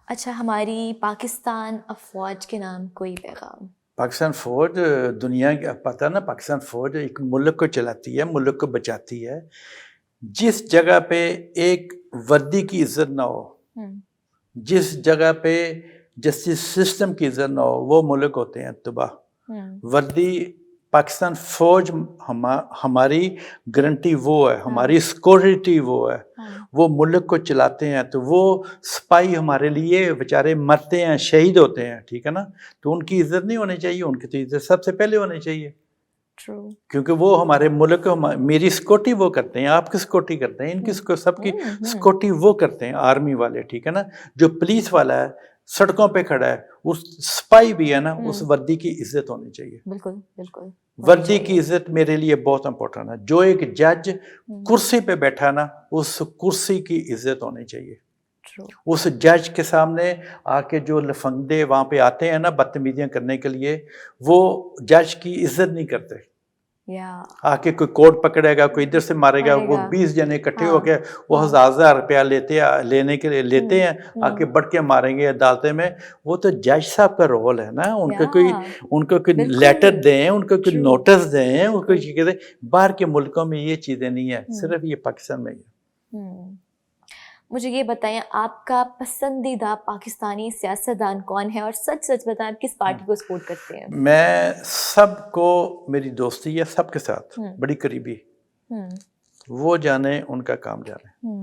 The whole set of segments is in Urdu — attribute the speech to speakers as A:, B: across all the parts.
A: اچھا، ہماری پاکستان افواج کے نام کوئی پیغام؟
B: پاکستان فوج دنیا کا پتہ نا، پاکستان فوج ایک ملک کو چلاتی ہے، ملک کو بچاتی ہے. جس جگہ پہ ایک وردی کی عزت نہ ہو، جس جگہ پہ جسٹس سسٹم کی عزت نہ ہو، وہ ملک ہوتے ہیں تباہ. وردی پاکستان فوج ہماری گارنٹی وہ ہے، ہماری سیکورٹی وہ ہے، وہ ملک کو چلاتے ہیں. تو وہ سپاہی ہمارے لیے بیچارے مرتے ہیں، شہید ہوتے ہیں، ٹھیک ہے نا. تو ان کی عزت نہیں ہونی چاہیے، ان کی تو عزت سب سے پہلے ہونی چاہیے. کیونکہ وہ ہمارے ملک کو، میری سیکورٹی وہ کرتے ہیں، آپ کی سیکورٹی کرتے ہیں، ان کی سب کی سیکورٹی وہ کرتے ہیں آرمی والے، ٹھیک ہے نا. جو پولیس والا ہے سڑکوں پہ کھڑا ہے، اس سپاہی بھی ہے نا، اس وردی کی عزت ہونی چاہیے.
A: بالکل بالکل،
B: وردی کی عزت میرے لیے بہت امپورٹنٹ ہے. جو ایک جج کرسی پہ بیٹھا نا، اس کرسی کی عزت ہونی چاہیے. اس جج کے سامنے آ کے جو لفنگدے وہاں پہ آتے ہیں نا بدتمیزیاں کرنے کے لیے، وہ جج کی عزت نہیں کرتے. آ کے کوئی کوٹ پکڑے گا، کوئی ادھر سے مارے گا، وہ 20 جنے اکٹھے ہو کے وہ 1000 روپیہ لینے کے لیے لیتے ہیں، آ کے بڑھ کے ماریں گے عدالتیں میں. وہ تو جج صاحب کا رول ہے نا. ان کو کوئی لیٹر دیں، ان کو کوئی نوٹس دیں، ان کو کہتے ہیں. باہر کے ملکوں میں یہ چیزیں نہیں ہیں، صرف یہ پاکستان میں ہے.
A: مجھے یہ بتائیں، آپ کا پسندیدہ پاکستانی سیاستدان کون ہے، اور سچ سچ بتائیں آپ کس پارٹی کو سپورٹ کرتے ہیں؟
B: میں سب کو، میری دوستی ہے سب کے ساتھ بڑی قریبی، وہ جانے ان کا کام جانے.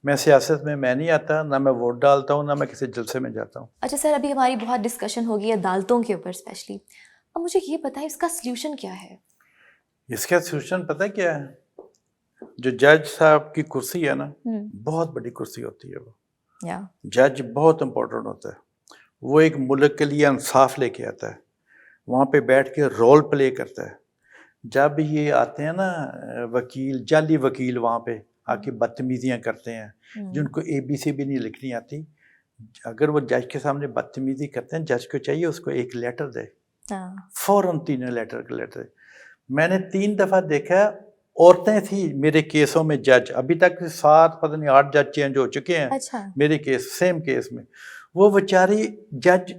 B: میں سیاست میں نہیں آتا، نہ میں ووٹ ڈالتا ہوں، نہ میں کسی جلسے میں جاتا ہوں.
A: اچھا سر، ابھی ہماری بہت ڈسکشن ہوگی عدالتوں کے اوپر اسپیشلی. اب مجھے یہ بتائیں اس کا سلیوشن کیا ہے؟
B: اس کا سلیوشن پتہ کیا ہے؟ جو جج صاحب کی کرسی ہے نا، بہت بڑی کرسی ہوتی ہے. وہ جج بہت امپورٹنٹ ہوتا ہے. وہ ایک ملک کے لیے انصاف لے کے آتا ہے، وہاں پہ بیٹھ کے رول پلے کرتا ہے. جب یہ آتے ہیں نا وکیل، جعلی وکیل، وہاں پہ آ کے بدتمیزیاں کرتے ہیں، جن کو ABC بھی نہیں لکھنی آتی، اگر وہ جج کے سامنے بدتمیزی کرتے ہیں، جج کو چاہیے اس کو ایک لیٹر دے، فوراً 3 لیٹر. میں نے 3 دفعہ دیکھا، عورتیں تھیں میرے کیسوں میں جج، ابھی تک 7 پتہ نہیں 8 جج چینج ہو چکے ہیں میرے کیس، سیم کیس میں. وہ بیچاری جج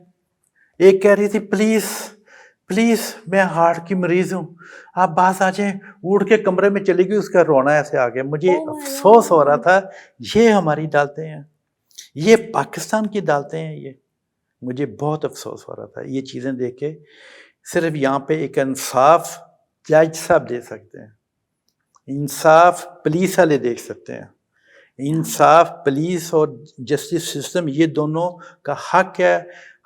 B: ایک کہہ رہی تھی، پلیز میں ہارٹ کی مریض ہوں، آپ باز آ جائیں. اٹھ کے کمرے میں چلی گئی، اس کا رونا ایسے آ گیا. مجھے افسوس ہو رہا تھا، یہ ہماری عدالتیں ہیں، یہ پاکستان کی عدالتیں ہیں. یہ مجھے بہت افسوس ہو رہا تھا یہ چیزیں دیکھ کے. صرف یہاں پہ ایک انصاف جج صاحب دے سکتے ہیں، انصاف پولیس والے دیکھ سکتے ہیں. انصاف پولیس اور جسٹس سسٹم، یہ دونوں کا حق ہے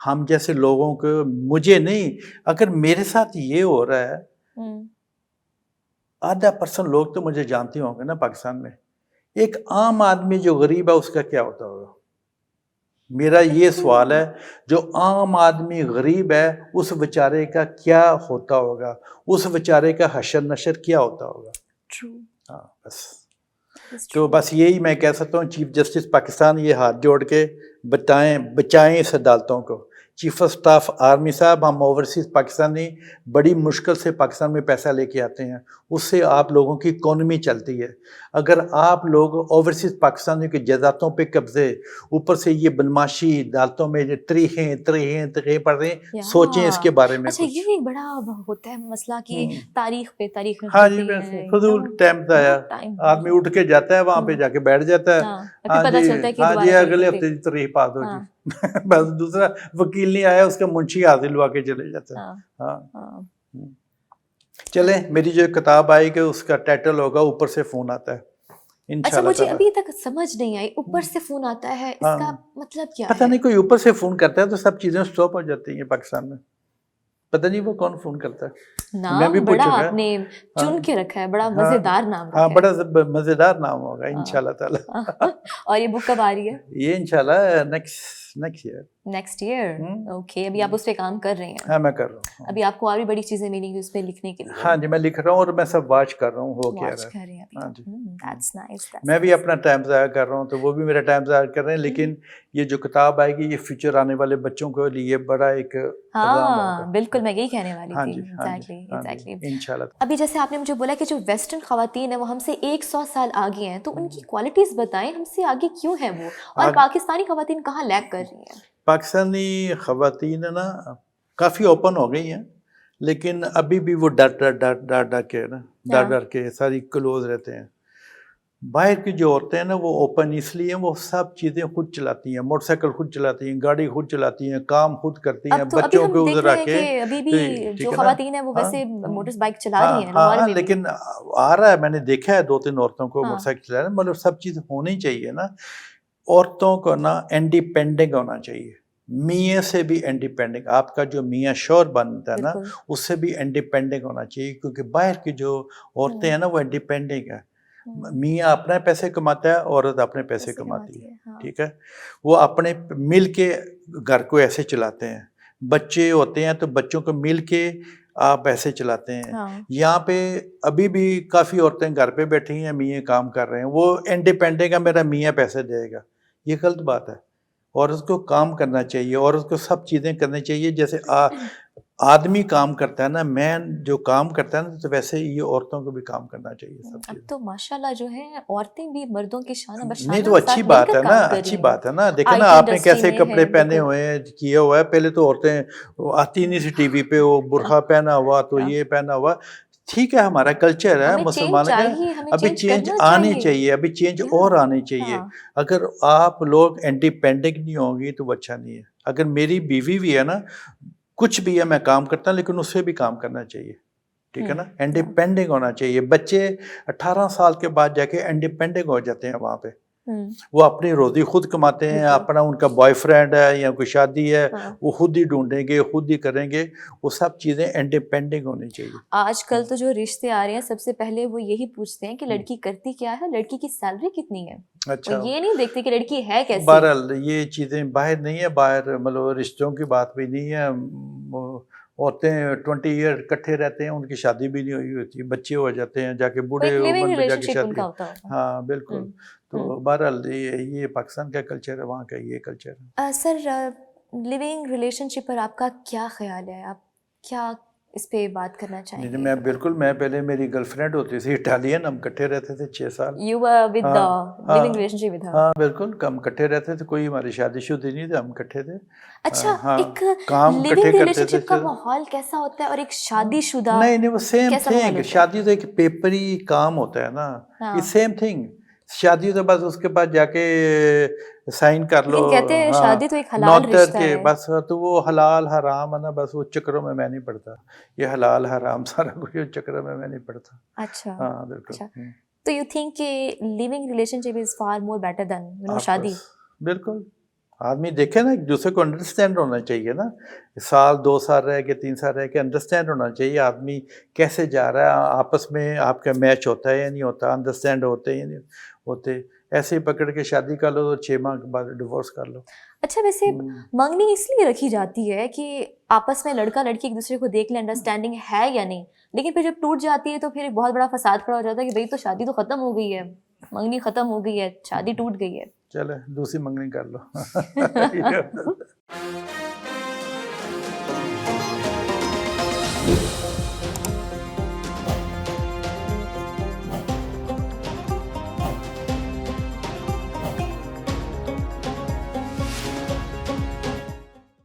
B: ہم جیسے لوگوں کو. مجھے نہیں، اگر میرے ساتھ یہ ہو رہا ہے، 0.5% لوگ تو مجھے جانتے ہوں گے نا پاکستان میں. ایک عام آدمی جو غریب ہے، اس کا کیا ہوتا ہوگا؟ میرا یہ سوال ہے، جو عام آدمی غریب ہے، اس بیچارے کا کیا ہوتا ہوگا؟ اس بیچارے کا حشر نشر کیا ہوتا ہوگا؟ ہاں بس. تو بس یہی میں کہہ سکتا ہوں، چیف جسٹس پاکستان یہ ہاتھ جوڑ کے بچائیں اس عدالتوں کو. چیف آف سٹاف آرمی صاحب، ہم اوورسیز پاکستانی بڑی مشکل سے پاکستان میں پیسہ لے کے آتے ہیں، اس سے آپ لوگوں کی اکانومی چلتی ہے. اگر آپ لوگ اوورسیز پاکستانیوں کی جائیدادوں پہ قبضے، اوپر سے یہ بدماشی عدالتوں میں تریخیں پڑ رہے ہیں، سوچیں اس کے بارے میں.
A: اچھا، یہ ایک بڑا ہوتا ہے مسئلہ کہ تاریخ پہ تاریخ.
B: ہاں جی، فضول ٹائم آیا، آدمی اٹھ کے جاتا ہے وہاں پہ جا کے بیٹھ جاتا ہے. ہاں جی اگلے ہفتے تاریخ پاس ہو جی، بس دوسرا وکیل نہیں آیا، اس کا منشی حاضر ہوا کے چلے جاتا ہے. ہاں چلیں، میری جو کتاب آئے گی اس کا ٹائٹل ہوگا اوپر سے فون آتا ہے.
A: اچھا، مجھے ابھی تک سمجھ نہیں آئی، اوپر سے فون آتا ہے، اس کا مطلب کیا ہے؟
B: پتہ نہیں، کوئی اوپر سے فون کرتا ہے تو سب چیزیں سٹاپ ہو جاتی ہیں پاکستان میں. پتہ نہیں وہ کون فون کرتا ہے.
A: نام بڑا آپ نے چن کے رکھا ہے، بڑا مزیدار نام رکھا ہے.
B: ہاں، بڑا مزیدار نام ہوگا انشاءاللہ تعالی.
A: اور یہ بک کب آ رہی ہے؟
B: یہ انشاءاللہ next year.
A: Next year okay. ابھی آپ اس پہ کام کر رہے ہیں؟
B: ہاں میں کر رہا ہوں.
A: ابھی آپ کو اور بھی بڑی چیزیں ملیں گی اس پہ لکھنے کے لیے؟
B: ہاں جی میں لکھ رہا ہوں اور میں سب واچ کر رہا ہوں ہو کیا رہا ہے. ہاں جی میں بھی اپنا ٹائم ضائع کر رہا ہوں تو وہ بھی میرا ٹائم ضائع کر رہے ہیں. لیکن یہ جو کتاب آئے گی یہ فیوچر آنے والے بچوں کے لیے بڑا ایک
A: ہاں بالکل میں یہی کہنے والی تھی.
B: ایگزیکٹلی انشاءاللہ.
A: ابھی جیسے آپ نے مجھے بولا کہ جو ویسٹرن خواتین ہیں وہ ہم سے 100 سال آگے ہیں, تو ان کی کوالٹیز بتائیں ہم سے آگے کیوں ہیں وہ, اور پاکستانی خواتین کہاں لیگ کر رہی ہیں؟
B: پاکستانی خواتین نا کافی اوپن ہو گئی ہیں لیکن ابھی بھی وہ ڈر کے ساری کلوز رہتے ہیں. باہر کی جو عورتیں ہیں نا وہ اوپن اس لیے ہیں, وہ سب چیزیں خود چلاتی ہیں, موٹر سائیکل خود چلاتی ہیں, گاڑی خود چلاتی ہیں, کام خود کرتی ہیں, بچوں کو ادھر رکھ کے.
A: ابھی بھی جو خواتین ہیں وہ ویسے موٹر بائک چلا رہی ہیں لاہور میں,
B: لیکن آ رہا ہے, میں نے دیکھا ہے 2-3 عورتوں کو موٹر سائیکل چلا رہے ہیں. مطلب سب چیز ہونی چاہیے نا. عورتوں کو نا انڈیپینڈنٹ ہونا چاہیے, میاں سے بھی انڈیپینڈنٹ. آپ کا جو میاں شوہر بنتا ہے نا اس سے بھی انڈیپینڈنٹ ہونا چاہیے, کیونکہ باہر کی جو عورتیں ہیں نا وہ انڈیپینڈنٹ ہیں. میاں اپنے پیسے کماتا ہے, عورت اپنے پیسے کماتی ہے. ٹھیک ہے, وہ اپنے مل کے گھر کو ایسے چلاتے ہیں. بچے ہوتے ہیں تو بچوں کو مل کے آپ ایسے چلاتے ہیں. یہاں پہ ابھی بھی کافی عورتیں گھر پہ بیٹھی ہیں, میاں کام کر رہے ہیں, وہ انڈیپینڈنٹ ہے, میرا میاں پیسے دے گا. یہ غلط بات ہے. عورت کو کام کرنا چاہیے, عورت کو سب چیزیں کرنی چاہیے. جیسے آدمی کام کرتا ہے نا, مین جو کام کرتا ہے نا, تو ویسے یہ عورتوں کو بھی کام کرنا چاہیے. سب
A: اب تو ماشاءاللہ جو ہے عورتیں بھی مردوں کی شان بشان.
B: نہیں تو اچھی بات ہے نا, اچھی بات ہے نا. دیکھیں نا آپ نے کیسے کپڑے پہنے ہوئے ہیں, کیا ہوا ہے. پہلے تو عورتیں آتی نہیں سی ٹی وی پہ, وہ برقع پہنا ہوا تو یہ پہنا ہوا. ٹھیک ہے, ہمارا کلچر ہے مسلمانوں کا, ابھی چینج آنی چاہیے, ابھی چینج اور آنی چاہیے. اگر آپ لوگ انڈیپینڈنٹ نہیں ہوں گی تو وہ اچھا نہیں ہے. اگر میری بیوی بھی ہے نا, کچھ بھی ہے, میں کام کرتا ہوں لیکن اس سے بھی کام کرنا چاہیے. ٹھیک ہے نا, انڈیپینڈنٹ ہونا چاہیے. بچے 18 سال کے بعد جا کے انڈیپینڈنٹ ہو جاتے ہیں وہاں پہ. وہ اپنی روزی خود کماتے ہیں, اپنا ان کا بوائے فرینڈ ہے یا کوئی شادی ہے وہ خود ہی ڈھونڈیں گے, خود ہی کریں گے. وہ سب چیزیں انڈیپینڈنٹ ہونی چاہیے.
A: آج کل تو جو رشتے آ رہے ہیں سب سے پہلے وہ یہی پوچھتے ہیں کہ لڑکی کرتی کیا ہے, لڑکی کی سیلری کتنی ہے.
B: اچھا,
A: یہ نہیں دیکھتے کہ لڑکی ہے کیسی.
B: بہرحال یہ چیزیں باہر نہیں ہے, باہر مطلب رشتوں کی بات بھی نہیں ہے. عورتیں 20 ایئر اکٹھے رہتے ہیں, ان کی شادی بھی نہیں ہوئی ہوتی, بچے ہو جاتے ہیں, جا کے بوڑھے عمر میں جا کے شادی. ہاں بالکل. تو بہرحال یہ پاکستان کا کلچر ہے, وہاں کا یہ کلچر ہے.
A: سر لیونگ ریلیشن شپ پر آپ کا کیا خیال ہے, آپ کیا اس پہ بات کرنا چاہیں گے؟
B: میں بالکل, میں پہلے میری گرل فرینڈ ہوتی تھی اٹالین, ہم اکٹھے رہتے تھے 6 سال.
A: You were with the living relationship with her?
B: ہاں بالکل, ہم اکٹھے رہتے تھے, کوئی ہماری شادی شدی نہیں تھی, ہم اکٹھے تھے.
A: اچھا, ایک لیونگ ریلیشن شپ کا ماحول کیسا ہوتا ہے اور ایک شادی شدہ؟
B: نہیں وہ سیم تھنگ. شادی تو ایک پیپری کام ہوتا ہے نا, یہ سیم تھنگ. شادی تو بس اس کے بعد جا کے سائن کر لو.
A: کہتے ہیں شادی تو ایک حلال رشتہ ہے.
B: بس تو وہ حلال حرام ہے نا, بس وہ چکروں میں نہیں پڑتا. یہ حلال حرام سارا کچھ چکروں میں نہیں پڑتا.
A: اچھا,
B: ہاں بالکل.
A: تو یو تھنک کہ living relationship is far more better than شادی؟
B: بالکل. آدمی دیکھے نا, ایک دوسرے کو انڈرسٹینڈ ہونا چاہیے نا. 1 سال 2 سال رہ کے 3 سال رہ کے انڈرسٹینڈ ہونا چاہیے. آدمی کیسے جا رہا ہے, آپس میں آپ کا میچ ہوتا ہے یا نہیں ہوتا, انڈرسٹینڈ ہوتے یا نہیں ہوتے. ایسے ہی پکڑ کے شادی کر لو تو 6 ماہ کے بعد ڈیورس کر لو.
A: اچھا, ویسے منگنی اس لیے رکھی جاتی ہے کہ آپس میں لڑکا لڑکی ایک دوسرے کو دیکھ لیں انڈرسٹینڈنگ ہے یا نہیں, لیکن پھر جب ٹوٹ جاتی ہے تو پھر ایک بہت بڑا فساد کھڑا ہو جاتا ہے کہ بھئی تو شادی تو ختم ہو گئی ہے, منگنی ختم ہو گئی ہے, شادی ٹوٹ گئی ہے,
B: چلے دوسری منگنی کر لو.